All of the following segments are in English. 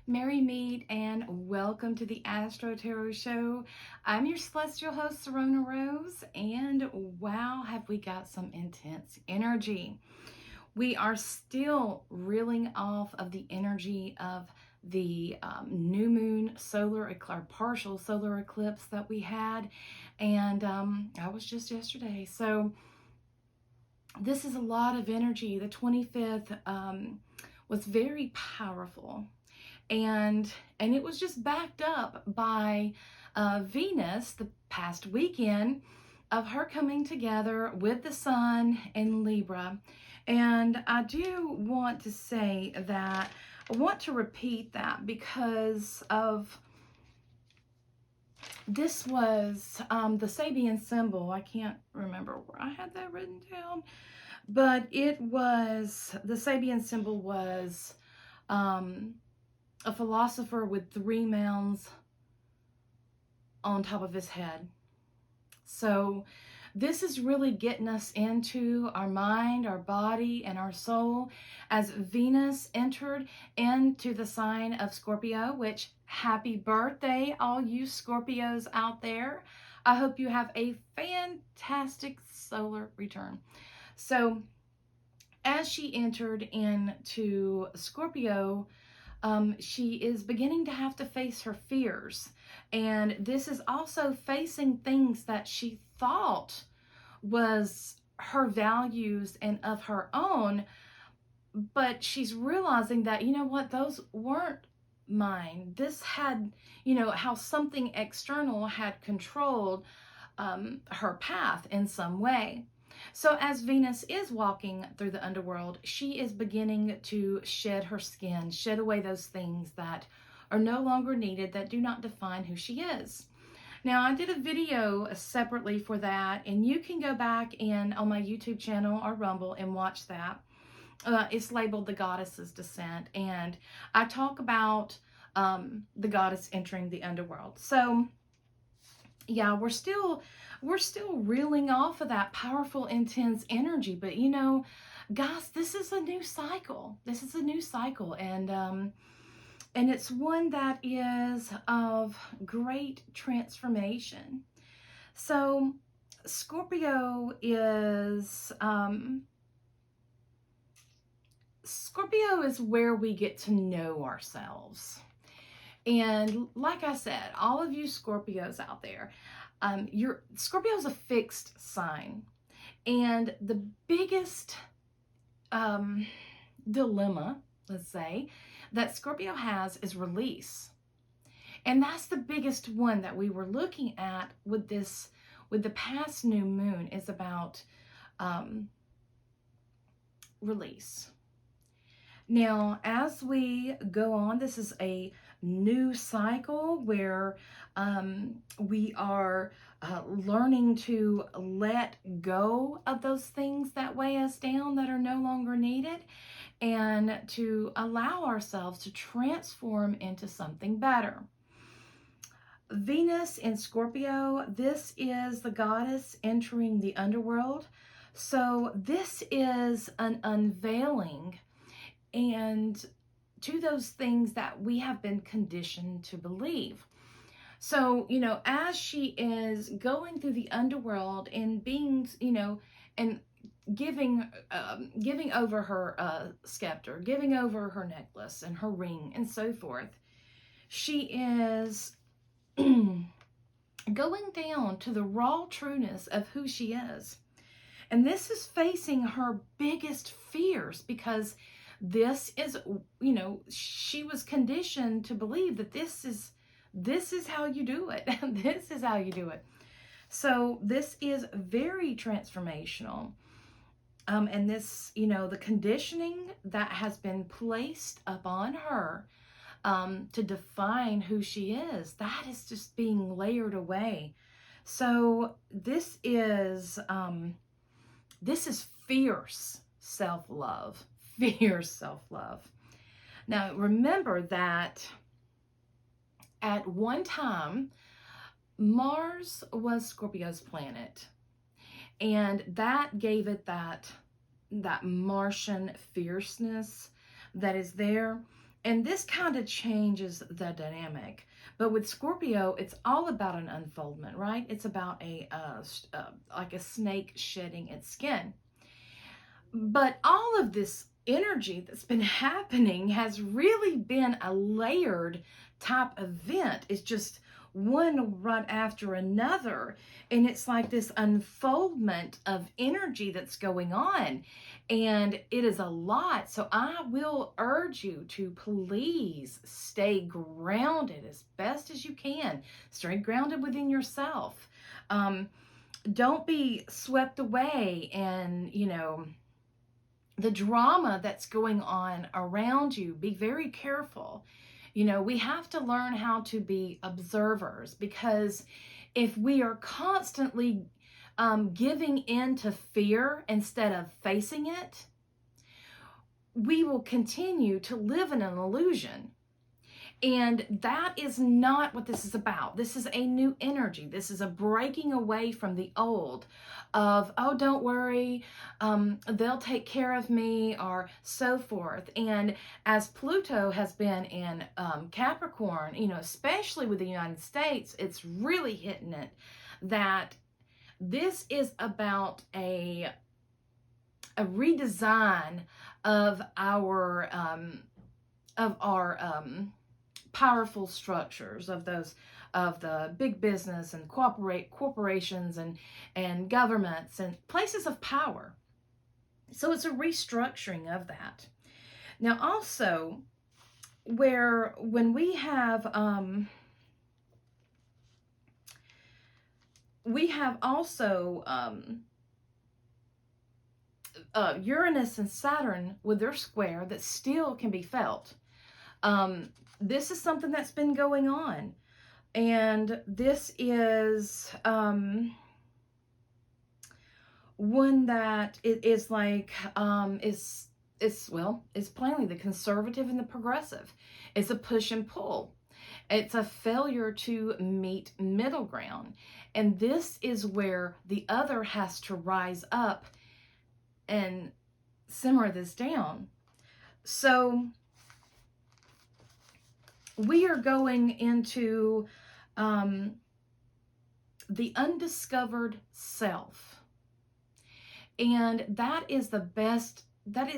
Merry meet and welcome to the AstroTarot Show. I'm your celestial host, Sirona Rose, and wow, have we got some intense energy. We are still reeling off of the energy of the new moon solar eclipse, partial solar eclipse that we had, and that was just yesterday. So this is a lot of energy. The 25th was very powerful. And it was just backed up by Venus the past weekend of her coming together with the sun in Libra. And I do want to say that I want to repeat that because of this was the Sabian symbol. I can't remember where I had that written down, but it was, the Sabian symbol was a philosopher with 3 mounds on top of his head. So this is really getting us into our mind, our body, and our soul as Venus entered into the sign of Scorpio, which happy birthday, all you Scorpios out there. I hope you have a fantastic solar return. So as she entered into Scorpio, she is beginning to have to face her fears. And this is also facing things that she thought was her values and of her own. But she's realizing that, you know what, those weren't mine. This had, you know, how something external had controlled her path in some way. So as Venus is walking through the underworld, she is beginning to shed her skin, shed away those things that are no longer needed, that do not define who she is. Now, I did a video separately for that, and you can go back on my YouTube channel or Rumble and watch that. It's labeled The Goddess's Descent, and I talk about the goddess entering the underworld. So yeah, we're still reeling off of that powerful, intense energy. But you know, guys, this is a new cycle. This is a new cycle, and it's one that is of great transformation. So Scorpio is where we get to know ourselves. And like I said, all of you Scorpios out there, Scorpio is a fixed sign. And the biggest dilemma, let's say, that Scorpio has is release. And that's the biggest one that we were looking at with the past new moon, is about release. Now, as we go on, this is a new cycle where we are learning to let go of those things that weigh us down, that are no longer needed, and to allow ourselves to transform into something better. Venus in Scorpio, this is the goddess entering the underworld. So this is an unveiling and to those things that we have been conditioned to believe. So, you know, as she is going through the underworld and being, you know, and giving over her scepter, giving over her necklace and her ring and so forth, she is going down to the raw trueness of who she is. And this is facing her biggest fears, because this is, you know, she was conditioned to believe that this is how you do it. This is how you do it. So this is very transformational. And this, you know, the conditioning that has been placed upon her to define who she is, that is just being layered away. So this is fierce self-love. Fierce self-love. Now, remember that at one time, Mars was Scorpio's planet, and that gave it that Martian fierceness that is there. And this kind of changes the dynamic. But with Scorpio, it's all about an unfoldment, right? It's about like a snake shedding its skin. But all of this energy that's been happening has really been a layered type event. It's just one right after another. And it's like this unfoldment of energy that's going on. And it is a lot. So I will urge you to please stay grounded as best as you can. Stay grounded within yourself. Don't be swept away and, the drama that's going on around you. Be very careful. We have to learn how to be observers, because if we are constantly giving in to fear instead of facing it, we will continue to live in an illusion. And that is not what this is about. This is a new energy. This is a breaking away from the old of, oh, don't worry, they'll take care of me, or so forth. And as Pluto has been in Capricorn, especially with the United States, it's really hitting it that this is about a redesign of our powerful structures of the big business and corporations and governments and places of power. So it's a restructuring of that. Now also, when we have also Uranus and Saturn with their square that still can be felt. This is something that's been going on, and this is one that is like is plainly the conservative and the progressive. It's a push and pull. It's a failure to meet middle ground, and this is where the other has to rise up and simmer this down. So we are going into the undiscovered self. And that is the best, that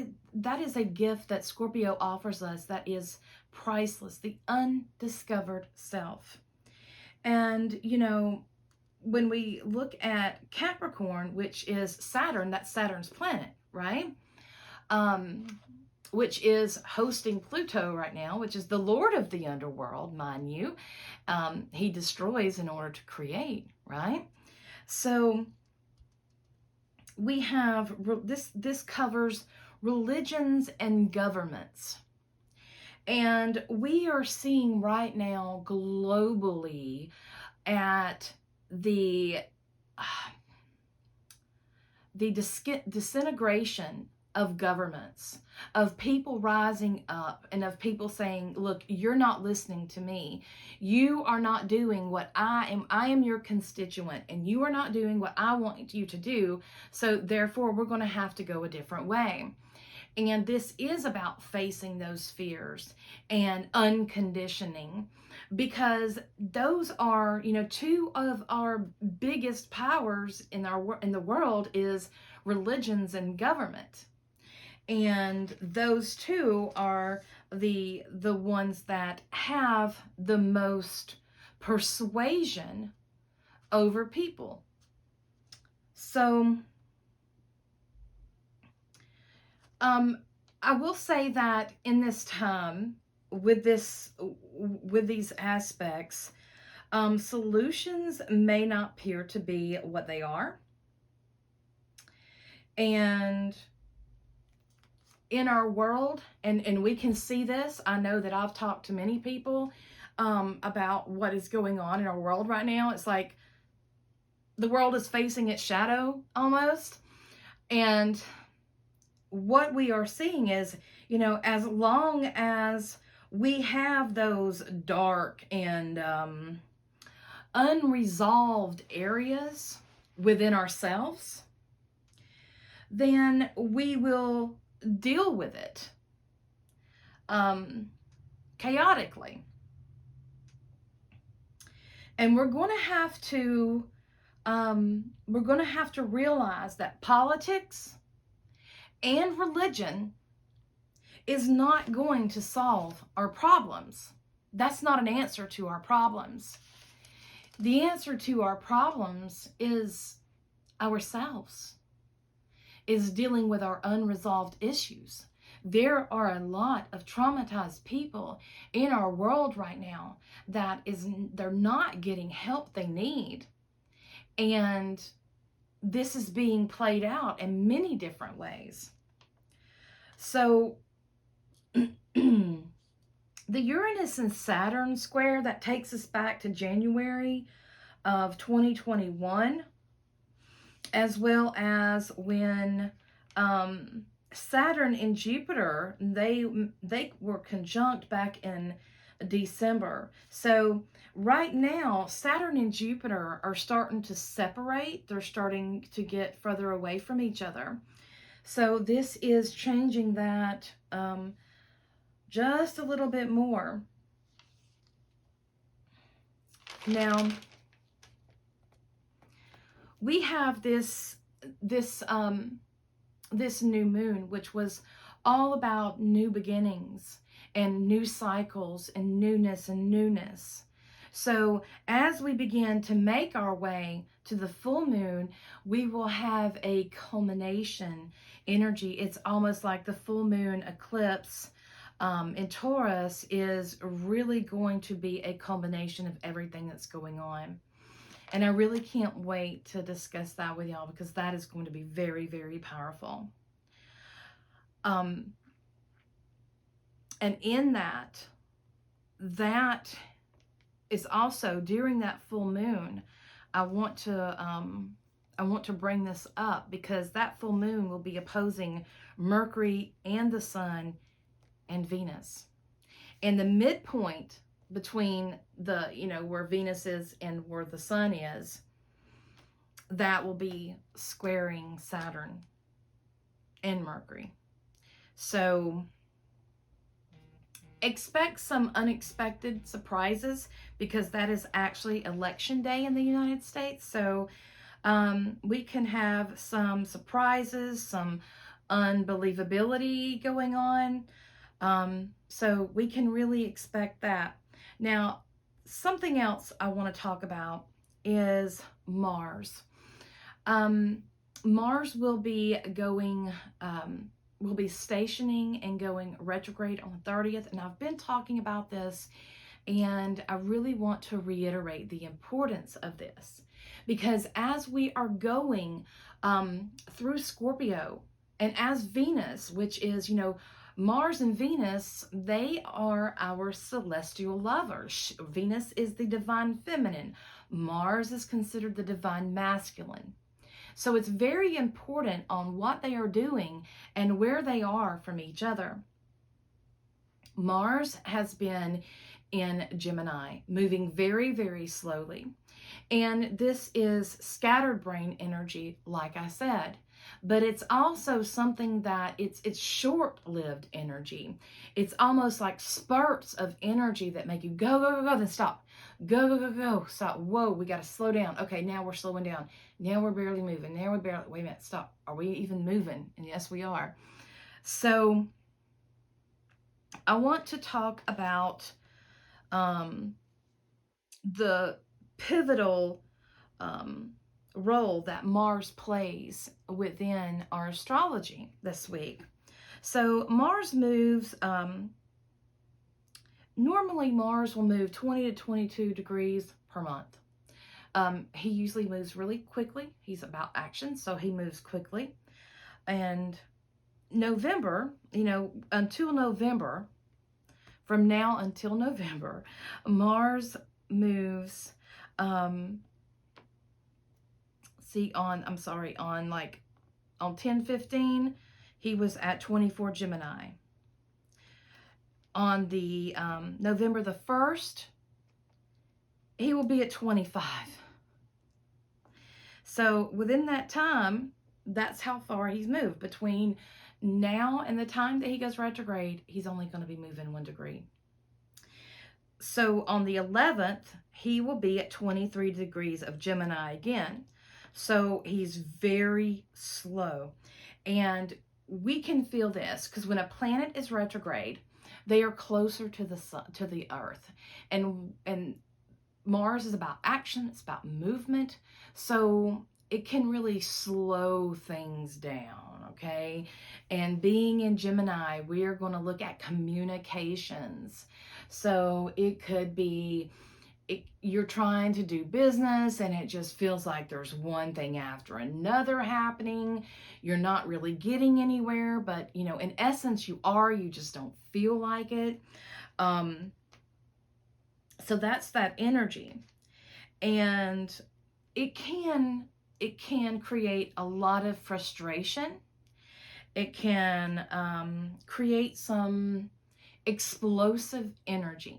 is a gift that Scorpio offers us that is priceless, the undiscovered self. And, when we look at Capricorn, which is Saturn, that's Saturn's planet, right? Which is hosting Pluto right now, which is the lord of the underworld, mind you. He destroys in order to create, right? So we have this covers religions and governments. And we are seeing right now globally at the disintegration of governments, of people rising up, and of people saying, look, you're not listening to me. You are not doing what I am. I am your constituent, and you are not doing what I want you to do. So therefore, we're going to have to go a different way. And this is about facing those fears and unconditioning, because those are, two of our biggest powers in the world is religions and government. And those two are the ones that have the most persuasion over people. So I will say that in this time, with these aspects, solutions may not appear to be what they are. And in our world, and we can see this, I know that I've talked to many people about what is going on in our world right now. It's like the world is facing its shadow almost. And what we are seeing is, as long as we have those dark and unresolved areas within ourselves, then we will deal with it chaotically. And we're going to have to realize that politics and religion is not going to solve our problems. That's not an answer to our problems. The answer to our problems is ourselves, is dealing with our unresolved issues. There are a lot of traumatized people in our world right now they're not getting help they need. And this is being played out in many different ways. So the Uranus and Saturn square, that takes us back to January of 2021, as well as when Saturn and Jupiter, they were conjunct back in December. So right now, Saturn and Jupiter are starting to separate. They're starting to get further away from each other. So this is changing that just a little bit more. Now, we have this new moon, which was all about new beginnings and new cycles and newness. So as we begin to make our way to the full moon, we will have a culmination energy. It's almost like the full moon eclipse in Taurus is really going to be a combination of everything that's going on. And I really can't wait to discuss that with y'all, because that is going to be very, very powerful. And in that is also during that full moon. I want to bring this up because that full moon will be opposing Mercury and the Sun and Venus. And the midpoint between the, where Venus is and where the Sun is, that will be squaring Saturn and Mercury. So expect some unexpected surprises, because that is actually election day in the United States. So we can have some surprises, some unbelievability going on. So we can really expect that. Now, something else I want to talk about is Mars. Mars will be going, will be stationing and going retrograde on the 30th. And I've been talking about this, and I really want to reiterate the importance of this, because as we are going through Scorpio, and as Venus, which is, Mars and Venus, they are our celestial lovers. Venus is the divine feminine. Mars is considered the divine masculine. So it's very important on what they are doing and where they are from each other. Mars has been in Gemini, moving very, very slowly. And this is scattered brain energy, like I said. But it's also something that it's short-lived energy. It's almost like spurts of energy that make you go, go, go, go, then stop. Go, go, go, go, stop. Whoa, we got to slow down. Okay, now we're slowing down. Now we're barely moving. Now we're barely, wait a minute, stop. Are we even moving? And yes, we are. So I want to talk about the pivotal role that Mars plays within our astrology this week. So Mars moves, normally Mars will move 20 to 22 degrees per month. He usually moves really quickly. He's about action, so he moves quickly. And November, until November, from now until November, Mars moves, on 10/15, he was at 24 Gemini. On the November the 1st, he will be at 25. So within that time, that's how far he's moved. Between now and the time that he goes retrograde, he's only going to be moving 1 degree. So on the 11th, he will be at 23 degrees of Gemini again. So he's very slow. And we can feel this because when a planet is retrograde, they are closer to the sun, to the earth. And Mars is about action, it's about movement. So it can really slow things down, okay? And being in Gemini, we are going to look at communications. So it could be you're trying to do business and it just feels like there's one thing after another happening. You're not really getting anywhere, but you know, in essence you are, you just don't feel like it. So that's that energy. And it can create a lot of frustration. It can create some explosive energy.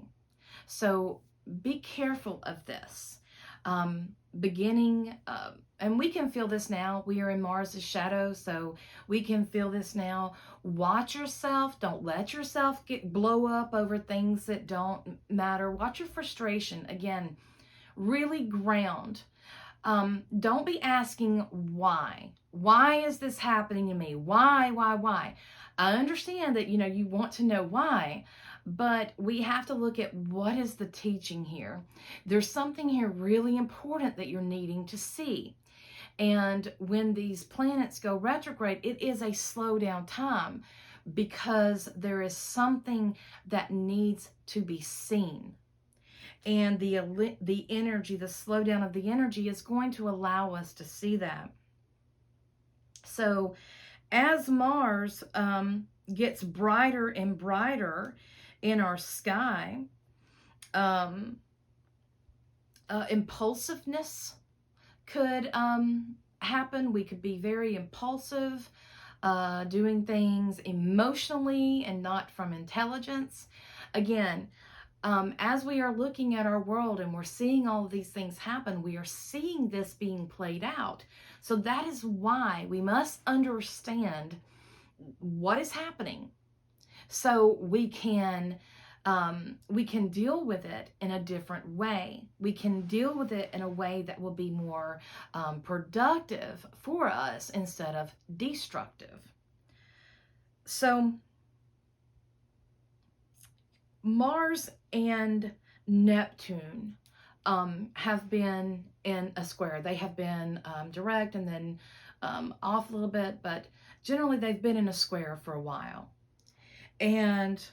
So be careful of this. And we can feel this now. We are in Mars's shadow, so we can feel this now. Watch yourself. Don't let yourself blow up over things that don't matter. Watch your frustration. Again, really ground. Don't be asking why. Why is this happening to me? Why? I understand that, you know, you want to know why, but we have to look at what is the teaching here. There's something here really important that you're needing to see. And when these planets go retrograde, it is a slow down time because there is something that needs to be seen. And the energy, the slowdown of the energy is going to allow us to see that. So as Mars gets brighter and brighter in our sky, impulsiveness could happen. We could be very impulsive, doing things emotionally and not from intelligence. Again, as we are looking at our world and we're seeing all of these things happen, we are seeing this being played out. So that is why we must understand what is happening so we can deal with it in a different way. We can deal with it in a way that will be more productive for us instead of destructive. So Mars and Neptune have been in a square. They have been direct and then off a little bit, but generally they've been in a square for a while. And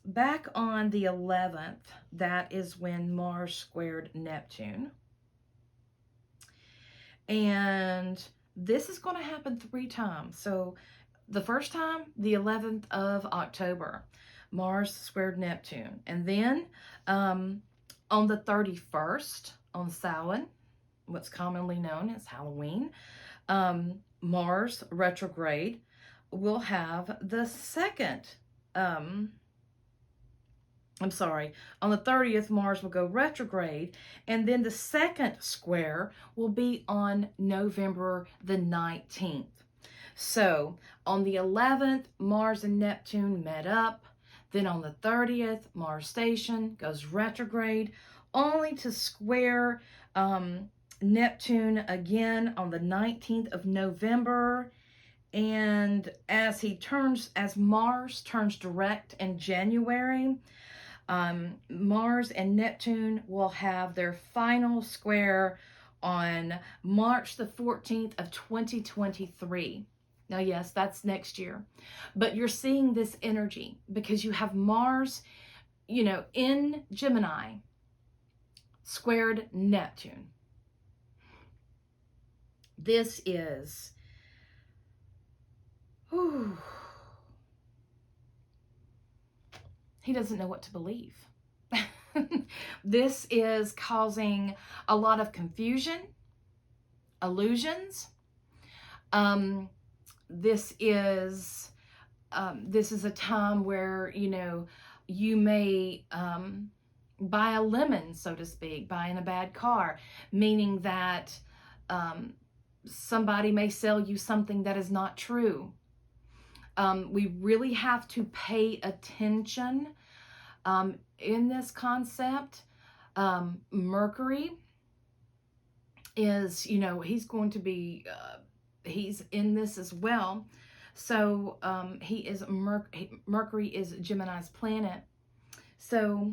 back on the 11th, that is when Mars squared Neptune. And this is going to happen 3 times. So the first time, the 11th of October, Mars squared Neptune. And then on the 31st, on Samhain, what's commonly known as Halloween, Mars retrograde will have the second, on the 30th, Mars will go retrograde, and then the second square will be on November the 19th. So on the 11th, Mars and Neptune met up. Then on the 30th, Mars station goes retrograde, only to square Neptune again on the 19th of November. And as Mars turns direct in January, Mars and Neptune will have their final square on March the 14th of 2023. Now, yes, that's next year, but you're seeing this energy because you have Mars, you know, in Gemini squared Neptune. This is, he doesn't know what to believe. This is causing a lot of confusion, illusions. This is a time where, you know, you may buy a lemon, so to speak, buying a bad car, meaning that somebody may sell you something that is not true. We really have to pay attention in this concept. Mercury is, he's going to be, he's in this as well. So he is Mercury is Gemini's planet. So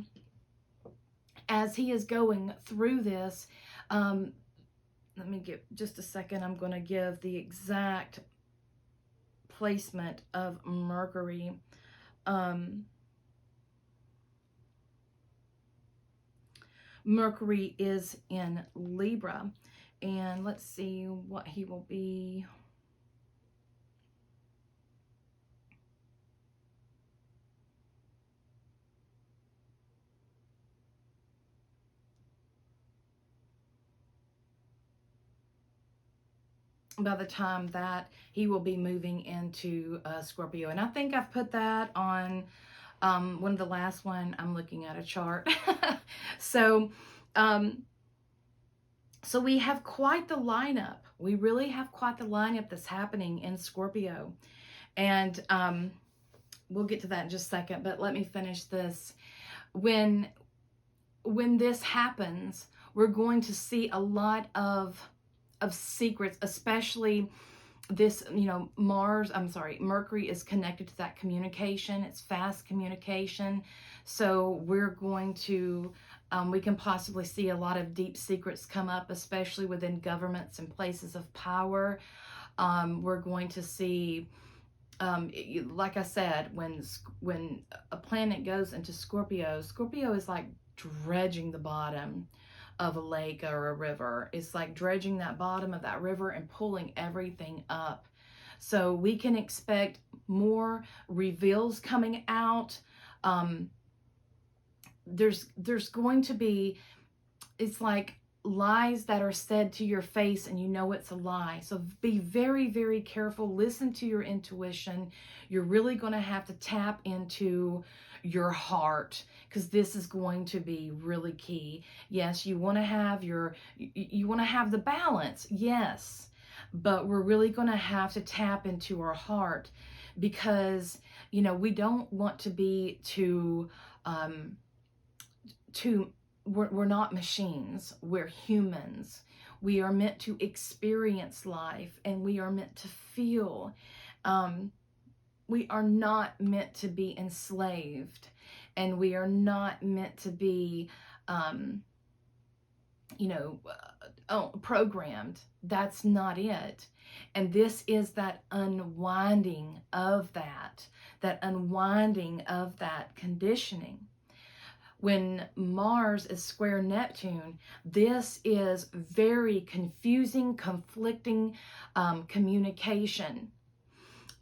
as he is going through this, let me give just a second. I'm going to give the exact placement of Mercury. Mercury is in Libra, and let's see what he will be. By the time that he will be moving into Scorpio. And I think I've put that on one of the last one. I'm looking at a chart. So we have quite the lineup. We really have quite the lineup that's happening in Scorpio. And we'll get to that in just a second, but let me finish this. When this happens, we're going to see a lot of secrets, especially this, Mercury is connected to that communication. It's fast communication. So we're going to, we can possibly see a lot of deep secrets come up, especially within governments and places of power. We're going to see, like I said, when a planet goes into Scorpio, Scorpio is like dredging the bottom of a lake or a river. It's like dredging that bottom of that river and pulling everything up. So we can expect more reveals coming out. There's going to be, it's like lies that are said to your face and you know it's a lie. So be very, very careful. Listen to your intuition. You're really going to have to tap into your heart, because this is going to be really key. Yes, you want to have you want to have the balance, yes, but we're really going to have to tap into our heart, because we don't want to be we're not machines. We're humans. We are meant to experience life, and we are meant to feel. We are not meant to be enslaved, and we are not meant to be, programmed. That's not it. And this is that unwinding of that conditioning. When Mars is square Neptune, this is very confusing, conflicting communication.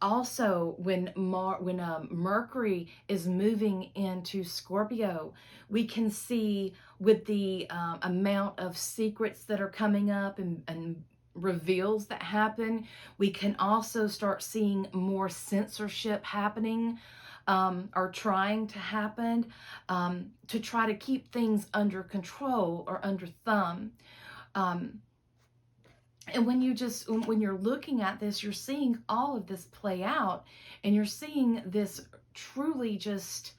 Also, when Mercury is moving into Scorpio, we can see with the amount of secrets that are coming up and reveals that happen, we can also start seeing more censorship happening, or trying to happen, to try to keep things under control or under thumb. And when you're looking at this, you're seeing all of this play out, and you're seeing this truly just,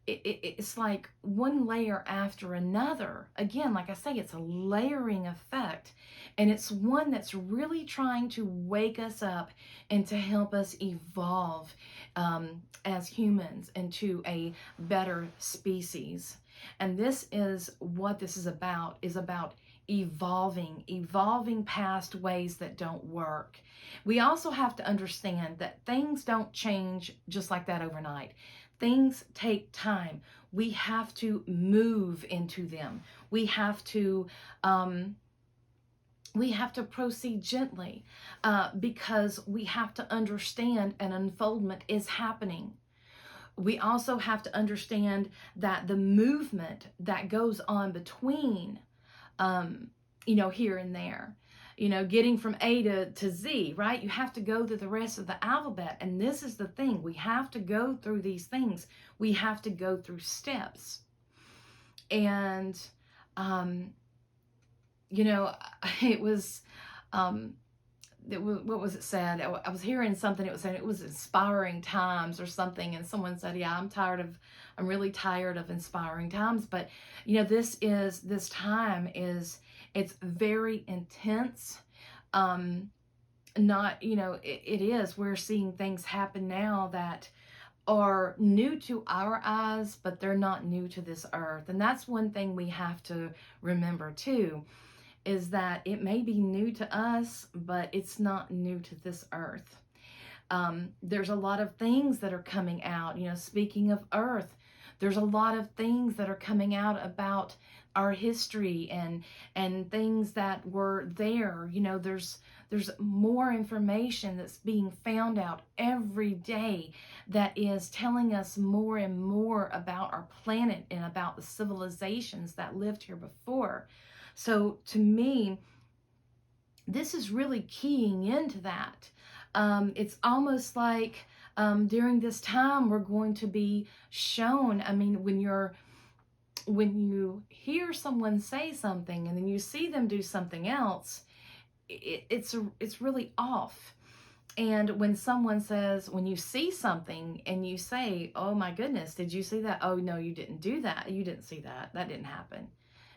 it's like one layer after another. Again, like I say, it's a layering effect, and it's one that's really trying to wake us up and to help us evolve as humans into a better species. And this is what this is about evolving past ways that don't work. We also have to understand that things don't change just like that overnight. Things take time. We have to move into them. We have to proceed gently, because we have to understand an unfoldment is happening. We also have to understand that the movement that goes on between here and there, getting from A to Z, right? You have to go through the rest of the alphabet. And this is the thing. We have to go through these things. We have to go through steps. And, it was, what was it said? I was hearing something. It was saying it was inspiring times or something. And someone said, yeah, I'm really tired of inspiring times. But, this time it's very intense. Not, it is, we're seeing things happen now that are new to our eyes, but they're not new to this earth. And that's one thing we have to remember too, is that it may be new to us, but it's not new to this earth. There's a lot of things that are coming out, speaking of earth, there's a lot of things that are coming out about our history and things that were there. There's more information that's being found out every day that is telling us more and more about our planet and about the civilizations that lived here before. So to me, this is really keying into that. It's almost like during this time we're going to be shown, when you hear someone say something and then you see them do something else, it's really off. And when you see something and you say, oh my goodness, did you see that? Oh no, you didn't do that. You didn't see that. That didn't happen.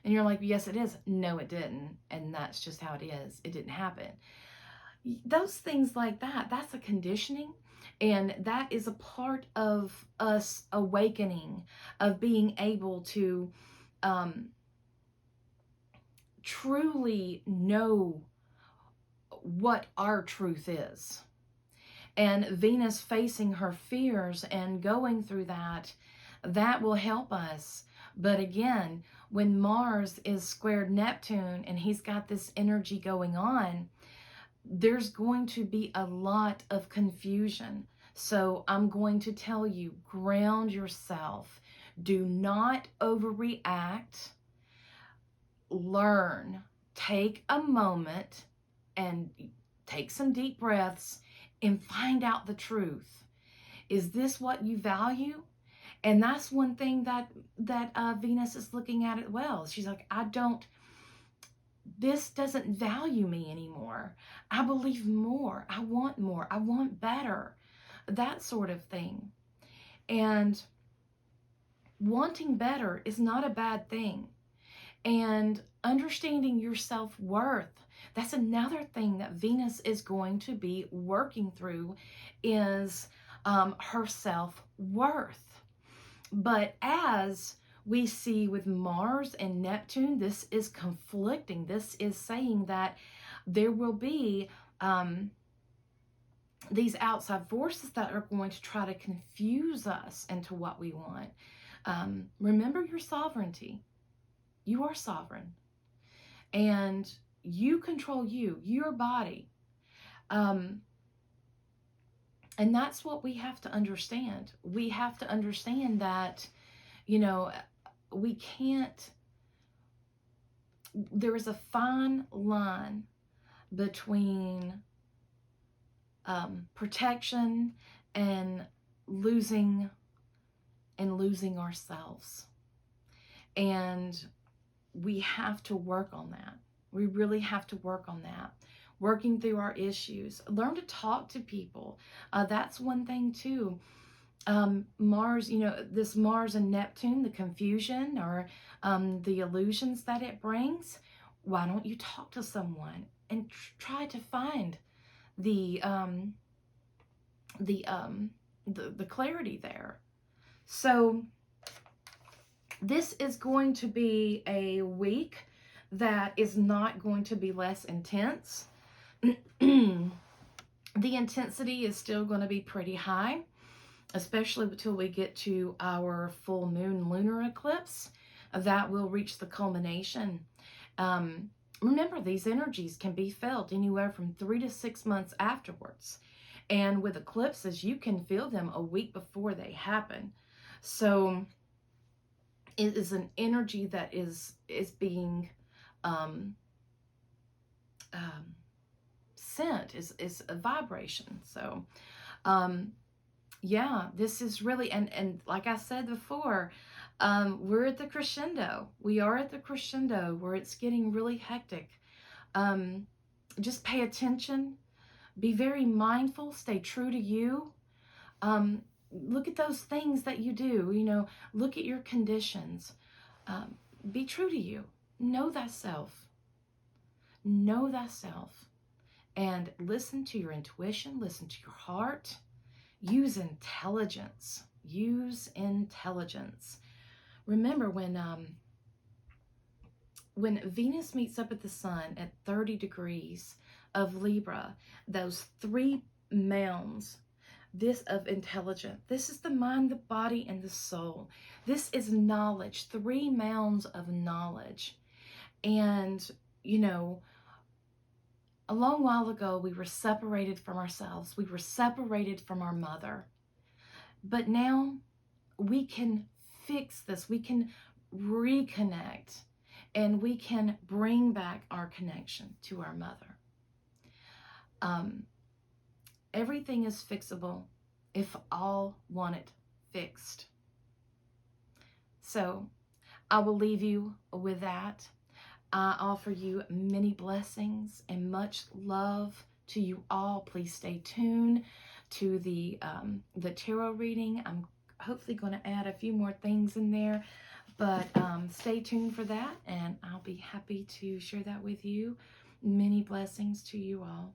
And you're like, yes, it is. No, it didn't. And that's just how it is. It didn't happen. Those things like that, that's a conditioning. And that is a part of us awakening, of being able to truly know what our truth is. And Venus facing her fears and going through that will help us. But again, when Mars is squared Neptune and he's got this energy going on, there's going to be a lot of confusion. So I'm going to tell you, ground yourself. Do not overreact. Learn. Take a moment and take some deep breaths and find out the truth. Is this what you value? And that's one thing that Venus is looking at as well. She's like, this doesn't value me anymore. I believe more. I want better. That sort of thing. And wanting better is not a bad thing. And understanding your self-worth, that's another thing that Venus is going to be working through, is her self-worth. But as we see with Mars and Neptune, this is conflicting. This is saying that there will be these outside forces that are going to try to confuse us into what we want. Remember your sovereignty. You are sovereign. And you control your body. And that's what we have to understand. We have to understand that, we can't, there is a fine line between protection and losing ourselves. And we have to work on that. We really have to work on that. Working through our issues. Learn to talk to people. That's one thing too. Mars, this Mars and Neptune, the confusion or the illusions that it brings. Why don't you talk to someone and try to find the clarity there? So this is going to be a week that is not going to be less intense. The intensity is still going to be pretty high, especially until we get to our full moon lunar eclipse. That will reach the culmination. Remember, these energies can be felt anywhere from 3 to 6 months afterwards. And with eclipses, you can feel them a week before they happen. So it is an energy that is being sent, is a vibration. So yeah, this is really, and like I said before, we're at the crescendo. We are at the crescendo where it's getting really hectic. Just pay attention. Be very mindful. Stay true to you. Look at those things that you do. You know, look at your conditions. Be true to you. Know thyself. Know thyself. And listen to your intuition. Listen to your heart. Use intelligence. Use intelligence. Remember when Venus meets up with the sun at 30 degrees of Libra, those three mounds, this of intelligence, this is the mind, the body, and the soul. This is knowledge, three mounds of knowledge. And, you know, a long while ago, we were separated from ourselves. We were separated from our mother. But now we can fix this. We can reconnect, and we can bring back our connection to our mother. Everything is fixable if all want it fixed. So I will leave you with that. I offer you many blessings and much love to you all. Please stay tuned to the tarot reading. I'm hopefully going to add a few more things in there, but stay tuned for that, and I'll be happy to share that with you. Many blessings to you all.